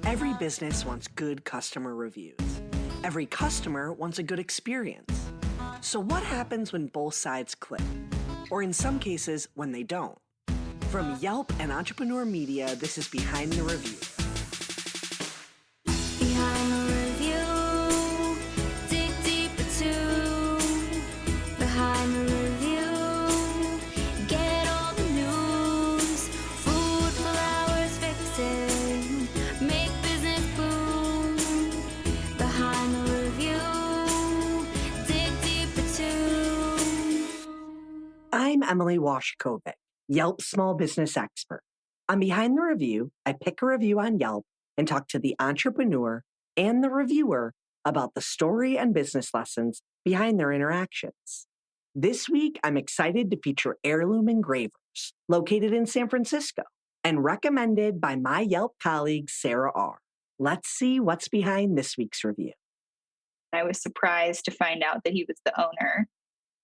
Every business wants good customer reviews. Every customer wants a good experience. So what happens when both sides click? Or in some cases, when they don't? From Yelp and Entrepreneur Media, this is Behind the Review. Behind the review, dig deeper too. Behind the review, get all the news. Food, flowers, fixing, make business boom. Behind the review, dig deeper too. I'm Emily Washkovic, Yelp small business expert. On Behind the Review, I pick a review on Yelp and talk to the entrepreneur and the reviewer about the story and business lessons behind their interactions. This week, I'm excited to feature Heirloom Engravers, located in San Francisco, and recommended by my Yelp colleague, Sarah R. Let's see what's behind this week's review. I was surprised to find out that he was the owner.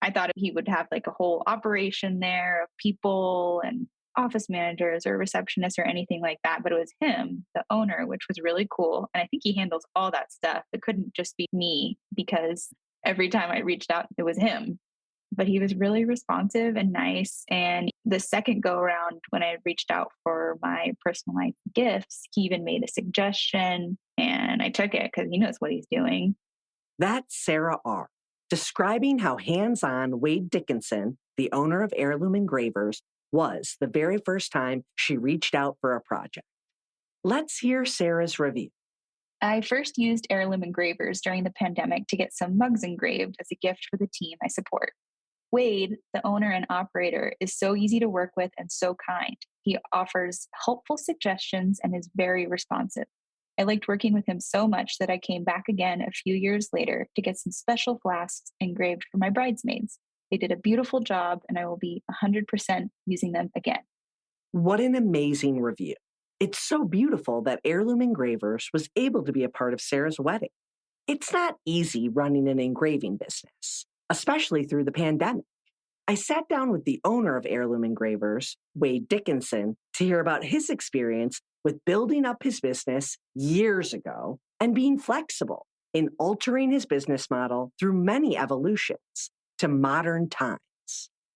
I thought he would have like a whole operation there of people and office managers or receptionists or anything like that, but it was him, the owner, which was really cool. And I think he handles all that stuff. It couldn't just be me because every time I reached out, it was him. But he was really responsive and nice. And the second go around, when I reached out for my personalized gifts, he even made a suggestion and I took it because he knows what he's doing. That's Sarah R., describing how hands-on Wade Dickinson, the owner of Heirloom Engravers, was the very first time she reached out for a project. Let's hear Sarah's review. I first used Heirloom Engravers during the pandemic to get some mugs engraved as a gift for the team I support. Wade, the owner and operator, is so easy to work with and so kind. He offers helpful suggestions and is very responsive. I liked working with him so much that I came back again a few years later to get some special flasks engraved for my bridesmaids. They did a beautiful job and I will be 100% using them again. What an amazing review. It's so beautiful that Heirloom Engravers was able to be a part of Sarah's wedding. It's not easy running an engraving business, especially through the pandemic. I sat down with the owner of Heirloom Engravers, Wade Dickinson, to hear about his experience with building up his business years ago and being flexible in altering his business model through many evolutions to modern times.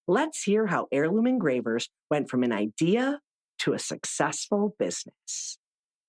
Let's hear how Heirloom Engravers went from an idea to a successful business.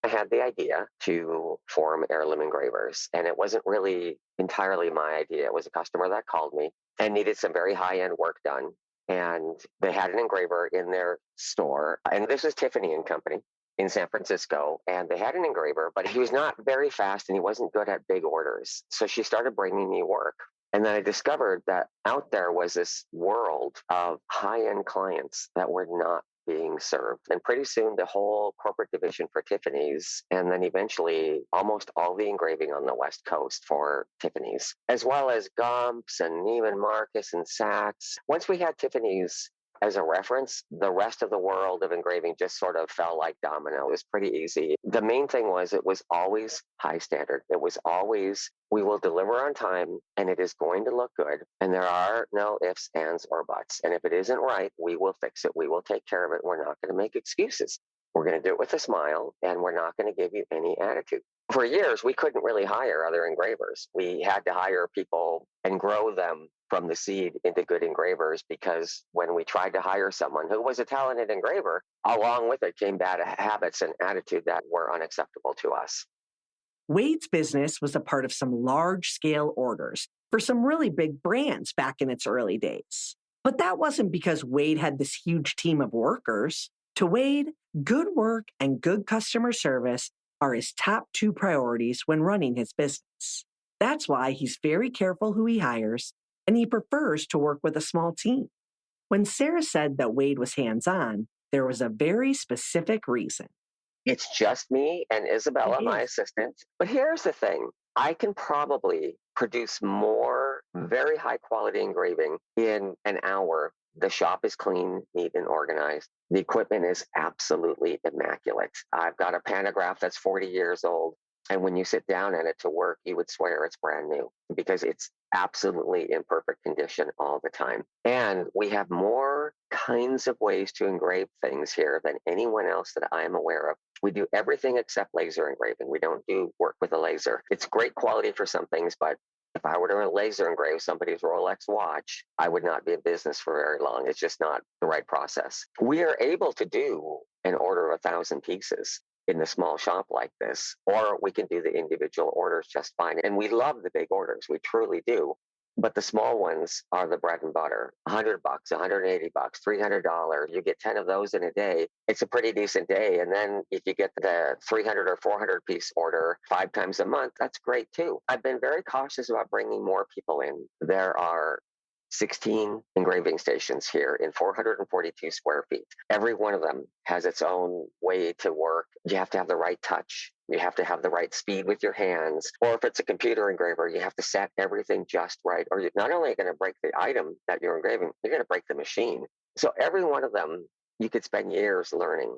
I had the idea to form Heirloom Engravers, and it wasn't really entirely my idea. It was a customer that called me and needed some very high-end work done. And they had an engraver in their store. And this was Tiffany and Company in San Francisco. And they had an engraver, but he was not very fast and he wasn't good at big orders. So she started bringing me work. And then I discovered that out there was this world of high-end clients that were not being served. And pretty soon the whole corporate division for Tiffany's, and then eventually almost all the engraving on the West Coast for Tiffany's, as well as Gumps and Neiman Marcus and Saks. Once we had Tiffany's as a reference, the rest of the world of engraving just sort of fell like domino. It was pretty easy. The main thing was it was always high standard. It was always, we will deliver on time and it is going to look good. And there are no ifs, ands, or buts. And if it isn't right, we will fix it. We will take care of it. We're not going to make excuses. We're going to do it with a smile and we're not going to give you any attitude. For years, we couldn't really hire other engravers. We had to hire people and grow them from the seed into good engravers, because when we tried to hire someone who was a talented engraver, along with it came bad habits and attitude that were unacceptable to us. Wade's business was a part of some large-scale orders for some really big brands back in its early days. But that wasn't because Wade had this huge team of workers. To Wade, good work and good customer service are his top two priorities when running his business. That's why he's very careful who he hires, and he prefers to work with a small team. When Sarah said that Wade was hands-on, there was a very specific reason. It's just me and Isabella, my assistant. But here's the thing. I can probably produce more very high quality engraving in an hour. The shop is clean, neat, and organized. The equipment is absolutely immaculate. I've got a pantograph that's 40 years old. And when you sit down in it to work, you would swear it's brand new because it's absolutely in perfect condition all the time. And we have more kinds of ways to engrave things here than anyone else that I'm aware of. We do everything except laser engraving. We don't do work with a laser. It's great quality for some things, but if I were to laser engrave somebody's Rolex watch, I would not be in business for very long. It's just not the right process. We are able to do an order of 1,000 pieces in the small shop like this, or we can do the individual orders just fine. And we love the big orders. We truly do. But the small ones are the bread and butter. $100, $180, $300. You get 10 of those in a day. It's a pretty decent day. And then if you get the 300 or 400 piece order 5 times a month, that's great too. I've been very cautious about bringing more people in. There are 16 engraving stations here in 442 square feet. Every one of them has its own way to work. You have to have the right touch. You have to have the right speed with your hands. Or if it's a computer engraver, you have to set everything just right. Or you're not only going to break the item that you're engraving, you're going to break the machine. So every one of them, you could spend years learning.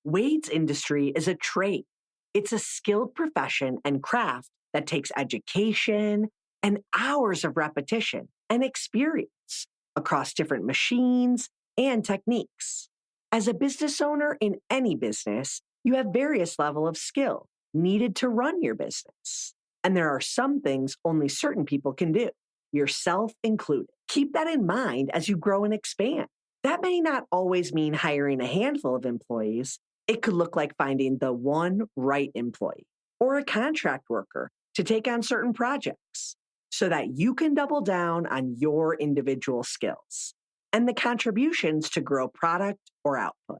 Wade's industry is a trade. It's a skilled profession and craft that takes education and hours of repetition and experience across different machines and techniques. As a business owner in any business, you have various levels of skill needed to run your business. And there are some things only certain people can do, yourself included. Keep that in mind as you grow and expand. That may not always mean hiring a handful of employees. It could look like finding the one right employee or a contract worker to take on certain projects so that you can double down on your individual skills and the contributions to grow product or output.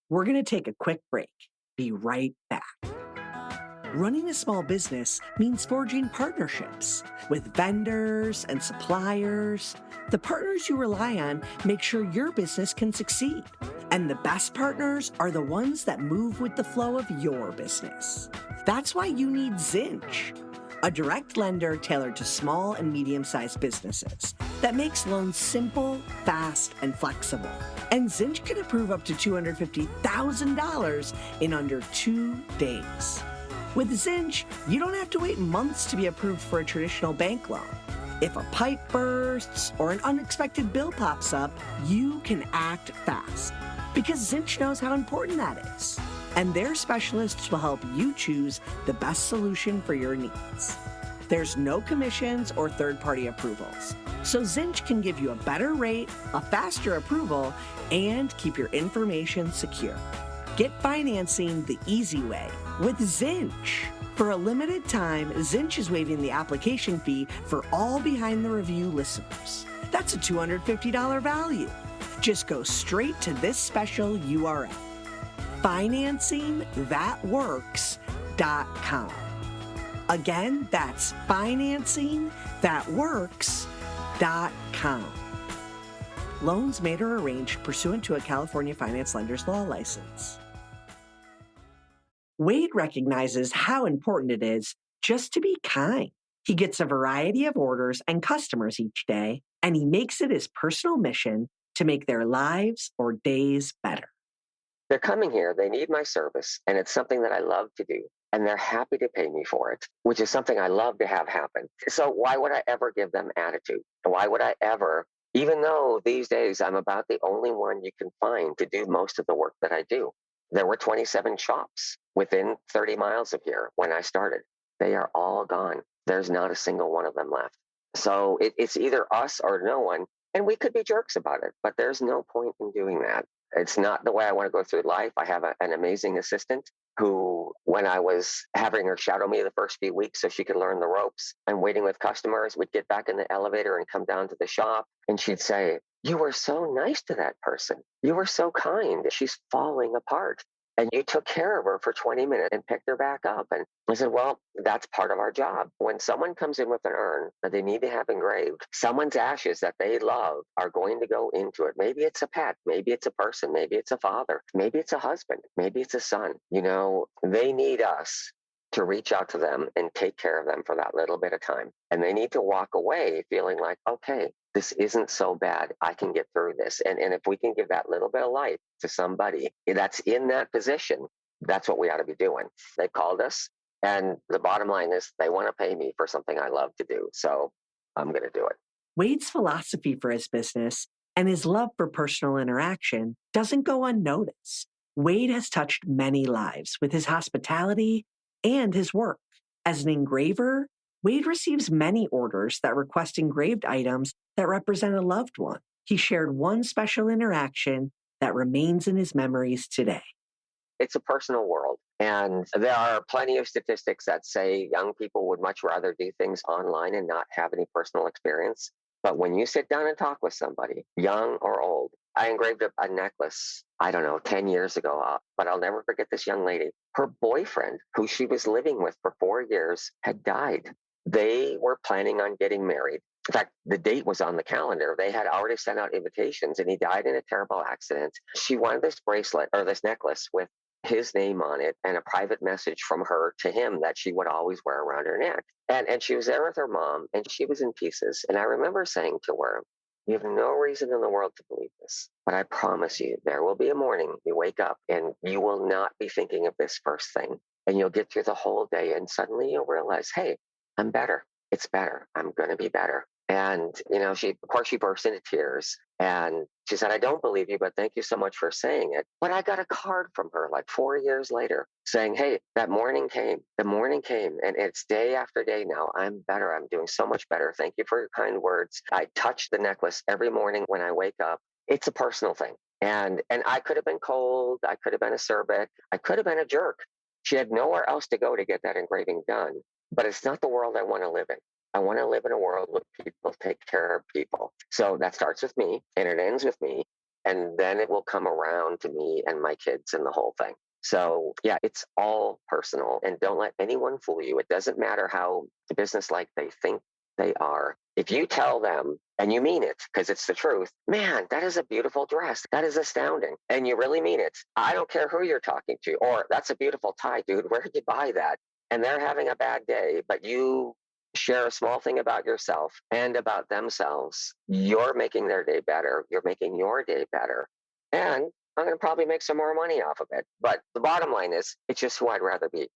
We're going to take a quick break. Be right back. Running a small business means forging partnerships with vendors and suppliers. The partners you rely on make sure your business can succeed. And the best partners are the ones that move with the flow of your business. That's why you need Zinch, a direct lender tailored to small and medium-sized businesses that makes loans simple, fast, and flexible. And Zinch can approve up to $250,000 in under 2 days. With Zinch, you don't have to wait months to be approved for a traditional bank loan. If a pipe bursts or an unexpected bill pops up, you can act fast because Zinch knows how important that is. And their specialists will help you choose the best solution for your needs. There's no commissions or third-party approvals, so Zinch can give you a better rate, a faster approval, and keep your information secure. Get financing the easy way with Zinch. For a limited time, Zinch is waiving the application fee for all Behind the Review listeners. That's a $250 value. Just go straight to this special URL, financingthatworks.com. Again, that's financingthatworks.com. Loans made or arranged pursuant to a California Finance Lender's Law license. Wade recognizes how important it is just to be kind. He gets a variety of orders and customers each day, and he makes it his personal mission to make their lives or days better. They're coming here, they need my service, and it's something that I love to do. And they're happy to pay me for it, which is something I love to have happen. So why would I ever give them attitude? Why would I ever, even though these days I'm about the only one you can find to do most of the work that I do? There were 27 shops within 30 miles of here when I started. They are all gone. There's not a single one of them left. So it's either us or no one. And we could be jerks about it, but there's no point in doing that. It's not the way I want to go through life. I have an amazing assistant who, when I was having her shadow me the first few weeks so she could learn the ropes and waiting with customers, we'd get back in the elevator and come down to the shop. And she'd say, "You were so nice to that person. You were so kind. She's falling apart. And you took care of her for 20 minutes and picked her back up." And I said, well, that's part of our job. When someone comes in with an urn that they need to have engraved, someone's ashes that they love are going to go into it. Maybe it's a pet, maybe it's a person, maybe it's a father, maybe it's a husband, maybe it's a son. You know, they need us to reach out to them and take care of them for that little bit of time. And they need to walk away feeling like, okay, this isn't so bad. I can get through this. And if we can give that little bit of life to somebody that's in that position, that's what we ought to be doing. They called us, and the bottom line is they want to pay me for something I love to do. So I'm going to do it. Wade's philosophy for his business and his love for personal interaction doesn't go unnoticed. Wade has touched many lives with his hospitality and his work. As an engraver, Wade receives many orders that request engraved items that represent a loved one. He shared one special interaction that remains in his memories today. It's a personal world. And there are plenty of statistics that say young people would much rather do things online and not have any personal experience. But when you sit down and talk with somebody, young or old, I engraved a necklace, I don't know, 10 years ago, but I'll never forget this young lady. Her boyfriend, who she was living with for 4 years, had died. They were planning on getting married. In fact, the date was on the calendar. They had already sent out invitations, and he died in a terrible accident. She wanted this bracelet or this necklace with his name on it and a private message from her to him that she would always wear around her neck. And she was there with her mom, and she was in pieces. And I remember saying to her, "You have no reason in the world to believe this, but I promise you, there will be a morning you wake up and you will not be thinking of this first thing. And you'll get through the whole day, and suddenly you'll realize, hey, I'm better. It's better. I'm going to be better." And, of course, she burst into tears and she said, "I don't believe you, but thank you so much for saying it." But I got a card from her like 4 years later saying, "Hey, that morning came. The morning came, and it's day after day now. I'm better. I'm doing so much better. Thank you for your kind words. I touch the necklace every morning when I wake up." It's a personal thing. And I could have been cold. I could have been acerbic. I could have been a jerk. She had nowhere else to go to get that engraving done. But it's not the world I want to live in. I want to live in a world where people take care of people. So that starts with me and it ends with me. And then it will come around to me and my kids and the whole thing. So yeah, it's all personal, and don't let anyone fool you. It doesn't matter how business-like they think they are. If you tell them and you mean it, because it's the truth, "Man, that is a beautiful dress. That is astounding." And you really mean it. I don't care who you're talking to, or "That's a beautiful tie, dude. Where did you buy that?" And they're having a bad day, but you share a small thing about yourself and about themselves, you're making their day better. You're making your day better. And I'm going to probably make some more money off of it. But the bottom line is, it's just who I'd rather be.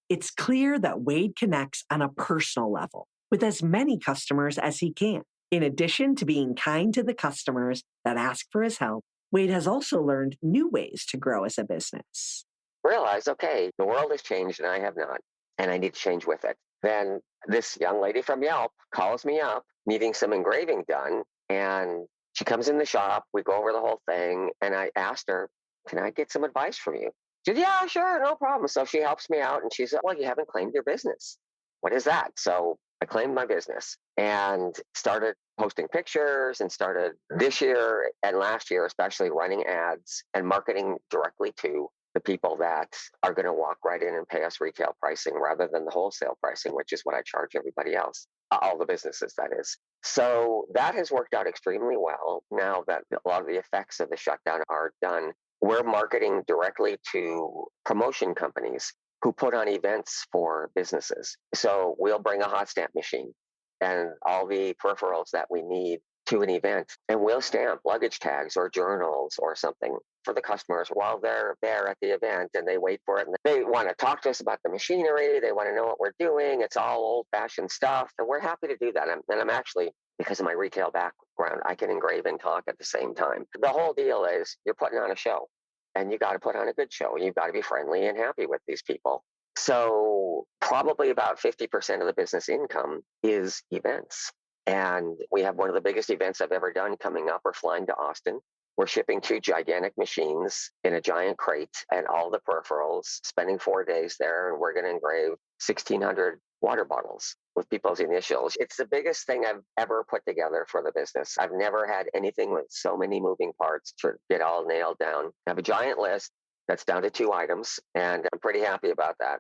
It's clear that Wade connects on a personal level with as many customers as he can. In addition to being kind to the customers that ask for his help, Wade has also learned new ways to grow as a business. Realize, okay, the world has changed and I have not, and I need to change with it. Then this young lady from Yelp calls me up needing some engraving done, and she comes in the shop. We go over the whole thing, and I asked her, "Can I get some advice from you?" She said, "Yeah, sure, no problem." So she helps me out, and she said, "Well, you haven't claimed your business." "What is that?" So I claimed my business and started posting pictures, and started this year and last year, especially running ads and marketing directly to the people that are going to walk right in and pay us retail pricing rather than the wholesale pricing, which is what I charge everybody else, all the businesses, that is. So that has worked out extremely well. Now that a lot of the effects of the shutdown are done, we're marketing directly to promotion companies who put on events for businesses. So we'll bring a hot stamp machine and all the peripherals that we need to an event, and we'll stamp luggage tags or journals or something for the customers while they're there at the event, and they wait for it. And they want to talk to us about the machinery. They want to know what we're doing. It's all old-fashioned stuff, and we're happy to do that. And I'm actually, because of my retail background, I can engrave and talk at the same time. The whole deal is you're putting on a show, and you got to put on a good show. You've got to be friendly and happy with these people. So probably about 50% of the business income is events. And we have one of the biggest events I've ever done coming up. We're flying to Austin. We're shipping 2 gigantic machines in a giant crate and all the peripherals, spending 4 days there. And we're going to engrave 1,600 water bottles with people's initials. It's the biggest thing I've ever put together for the business. I've never had anything with so many moving parts to get all nailed down. I have a giant list that's down to 2 items, and I'm pretty happy about that.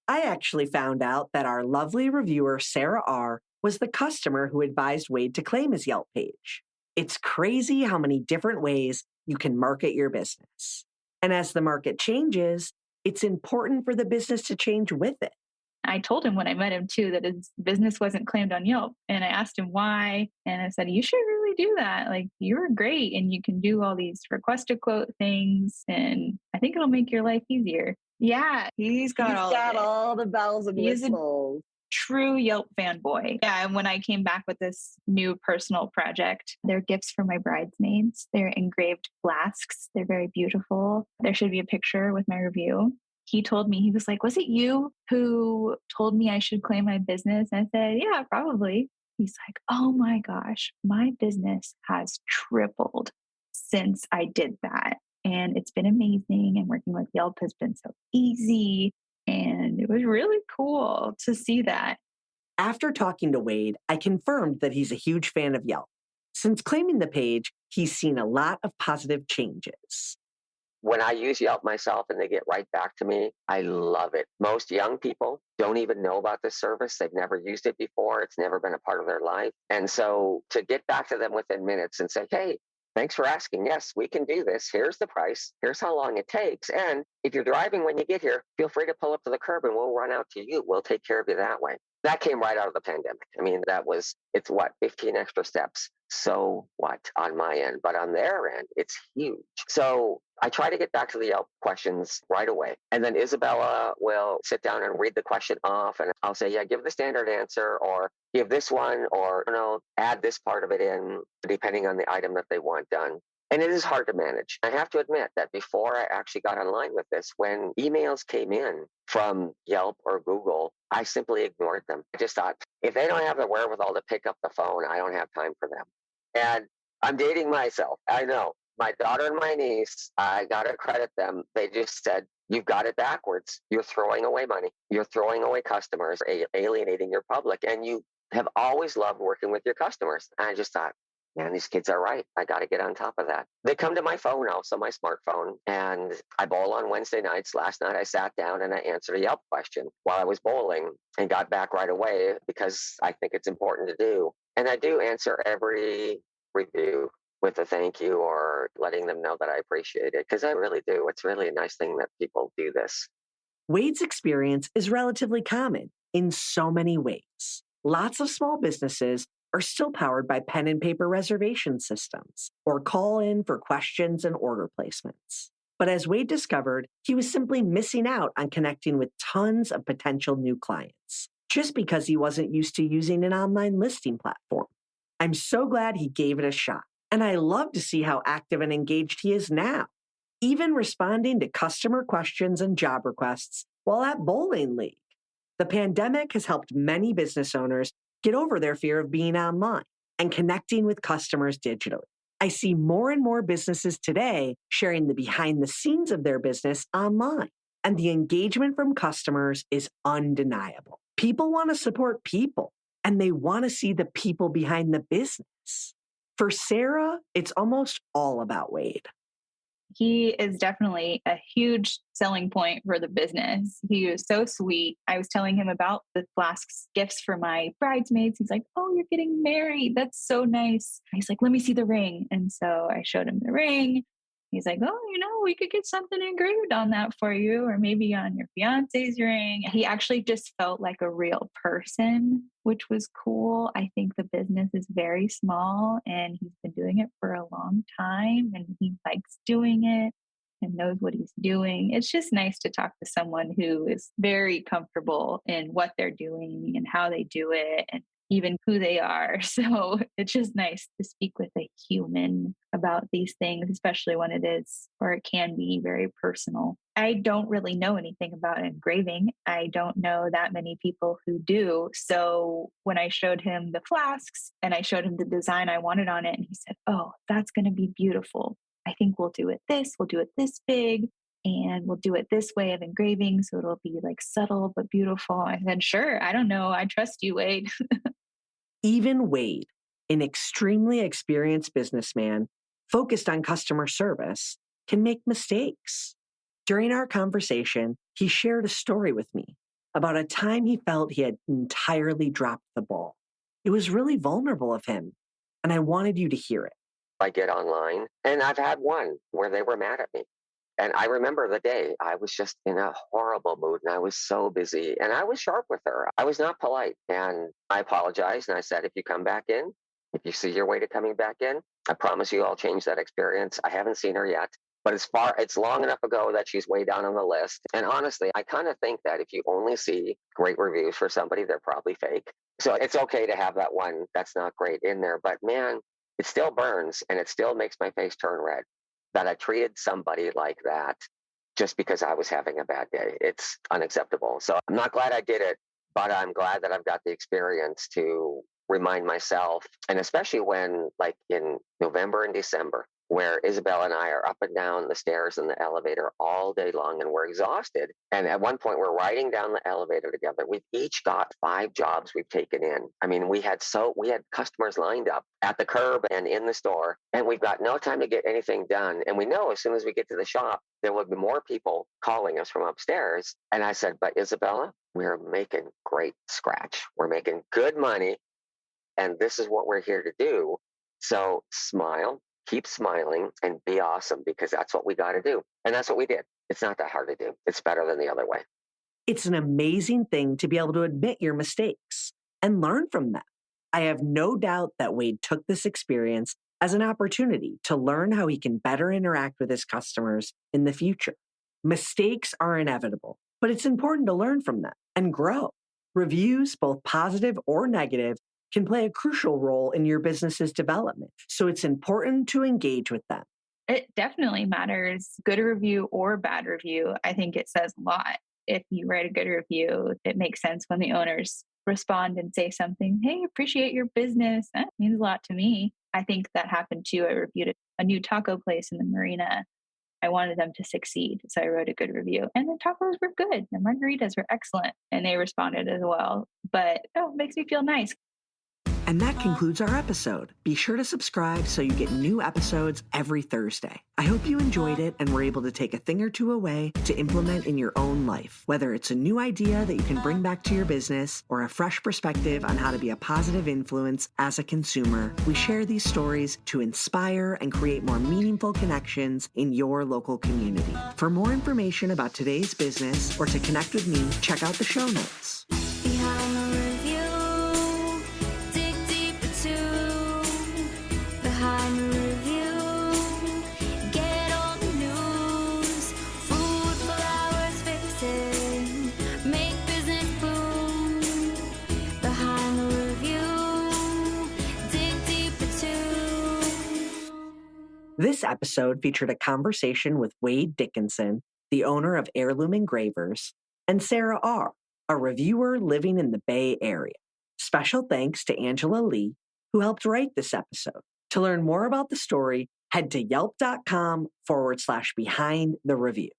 I actually found out that our lovely reviewer, Sarah R., was the customer who advised Wade to claim his Yelp page. It's crazy how many different ways you can market your business. And as the market changes, it's important for the business to change with it. I told him when I met him too that his business wasn't claimed on Yelp. And I asked him why. And I said, "You should really do that. Like, you're great and you can do all these request a quote things. And I think it'll make your life easier." Yeah, he's got all the bells and whistles. true Yelp fanboy. Yeah, and when I came back with this new personal project, they're gifts for my bridesmaids. They're engraved flasks. They're very beautiful. There should be a picture with my review. He told me, he was like, "Was it you who told me I should claim my business?" And I said, "Yeah, probably." He's like, "Oh my gosh, my business has tripled since I did that. And it's been amazing. And working with Yelp has been so easy. And it was really cool to see that." After talking to Wade, I confirmed that he's a huge fan of Yelp. Since claiming the page, he's seen a lot of positive changes. When I use Yelp myself and they get right back to me, I love it. Most young people don't even know about this service. They've never used it before. It's never been a part of their life. And so to get back to them within minutes and say, "Hey, thanks for asking. Yes, we can do this. Here's the price. Here's how long it takes. And if you're driving when you get here, feel free to pull up to the curb and we'll run out to you. We'll take care of you that way." That came right out of the pandemic. I mean, it's what, 15 extra steps. So what on my end? But on their end, it's huge. So I try to get back to the Yelp questions right away. And then Isabella will sit down and read the question off. And I'll say, "Yeah, give the standard answer or give this one or, add this part of it in, depending on the item that they want done." And it is hard to manage. I have to admit that before I actually got online with this, when emails came in from Yelp or Google, I simply ignored them. I just thought, if they don't have the wherewithal to pick up the phone, I don't have time for them. And I'm dating myself. I know. My daughter and my niece, I got to credit them. They just said, "You've got it backwards. You're throwing away money. You're throwing away customers, alienating your public. And you have always loved working with your customers." And I just thought, man, these kids are right. I got to get on top of that. They come to my phone also, my smartphone, and I bowl on Wednesday nights. Last night I sat down and I answered a Yelp question while I was bowling and got back right away because I think it's important to do. And I do answer every review with a thank you or letting them know that I appreciate it because I really do. It's really a nice thing that people do this. Wade's experience is relatively common in so many ways. Lots of small businesses are still powered by pen and paper reservation systems or call in for questions and order placements. But as Wade discovered, he was simply missing out on connecting with tons of potential new clients just because he wasn't used to using an online listing platform. I'm so glad he gave it a shot, and I love to see how active and engaged he is now, even responding to customer questions and job requests while at bowling league. The pandemic has helped many business owners get over their fear of being online and connecting with customers digitally. I see more and more businesses today sharing the behind the scenes of their business online, and the engagement from customers is undeniable. People want to support people, and they want to see the people behind the business. For Sarah, it's almost all about Wade. He is definitely a huge selling point for the business. He was so sweet. I was telling him about the flasks gifts for my bridesmaids. He's like, "Oh, you're getting married. That's so nice." He's like, "Let me see the ring." And so I showed him the ring. He's like, "Oh, we could get something engraved on that for you, or maybe on your fiance's ring." He actually just felt like a real person, which was cool. I think the business is very small and he's been doing it for a long time and he likes doing it and knows what he's doing. It's just nice to talk to someone who is very comfortable in what they're doing and how they do it and even who they are. So it's just nice to speak with a human about these things, especially when it is, or it can be, very personal. I don't really know anything about engraving. I don't know that many people who do. So when I showed him the flasks and I showed him the design I wanted on it, and he said, "Oh, that's going to be beautiful. I think we'll do it this big. And we'll do it this way of engraving. So it'll be like subtle but beautiful." I said, "Sure. I don't know. I trust you, Wade." Even Wade, an extremely experienced businessman focused on customer service, can make mistakes. During our conversation, he shared a story with me about a time he felt he had entirely dropped the ball. It was really vulnerable of him, and I wanted you to hear it. I get online, and I've had one where they were mad at me. And I remember the day I was just in a horrible mood and I was so busy and I was sharp with her. I was not polite and I apologized. And I said, "If you come back in, if you see your way to coming back in, I promise you I'll change that experience." I haven't seen her yet, But it's long enough ago that she's way down on the list. And honestly, I kind of think that if you only see great reviews for somebody, they're probably fake. So it's okay to have that one that's not great in there. But man, it still burns and it still makes my face turn red that I treated somebody like that just because I was having a bad day. It's unacceptable. So I'm not glad I did it, but I'm glad that I've got the experience to remind myself. And especially when, like in November and December, where Isabel and I are up and down the stairs in the elevator all day long and we're exhausted. And at one point, we're riding down the elevator together. We've each got 5 jobs we've taken in. I mean, we had customers lined up at the curb and in the store, and we've got no time to get anything done. And we know as soon as we get to the shop, there will be more people calling us from upstairs. And I said, but Isabella, we're making great scratch. We're making good money. And this is what we're here to do. So smile, keep smiling, and be awesome, because that's what we got to do. And that's what we did. It's not that hard to do. It's better than the other way. It's an amazing thing to be able to admit your mistakes and learn from them. I have no doubt that Wade took this experience as an opportunity to learn how he can better interact with his customers in the future. Mistakes are inevitable, but it's important to learn from them and grow. Reviews, both positive or negative, can play a crucial role in your business's development, so it's important to engage with them. It definitely matters, good review or bad review. I think it says a lot. If you write a good review, it makes sense when the owners respond and say something, hey, appreciate your business. That means a lot to me. I think that happened too. I reviewed a new taco place in the marina. I wanted them to succeed, so I wrote a good review. And the tacos were good. The margaritas were excellent, and they responded as well. But it makes me feel nice. And that concludes our episode. Be sure to subscribe so you get new episodes every Thursday. I hope you enjoyed it and were able to take a thing or two away to implement in your own life. Whether it's a new idea that you can bring back to your business or a fresh perspective on how to be a positive influence as a consumer, we share these stories to inspire and create more meaningful connections in your local community. For more information about today's business or to connect with me, check out the show notes. Behind the review, dig deeper too. Behind the review, get all the news. Food, flowers, fixing, make business boom. Behind the review, dig deeper too. This episode featured a conversation with Wade Dickinson, the owner of Heirloom Engravers, and Sarah R., a reviewer living in the Bay Area. Special thanks to Angela Lee, who helped write this episode. To learn more about the story, head to yelp.com/behind the review.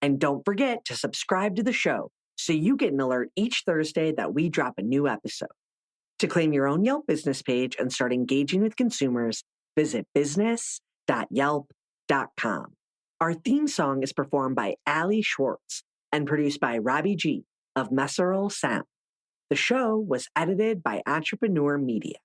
And don't forget to subscribe to the show so you get an alert each Thursday that we drop a new episode. To claim your own Yelp business page and start engaging with consumers, visit business.yelp.com. Our theme song is performed by Ali Schwartz and produced by Robbie G. of Messerol Sound. The show was edited by Entrepreneur Media.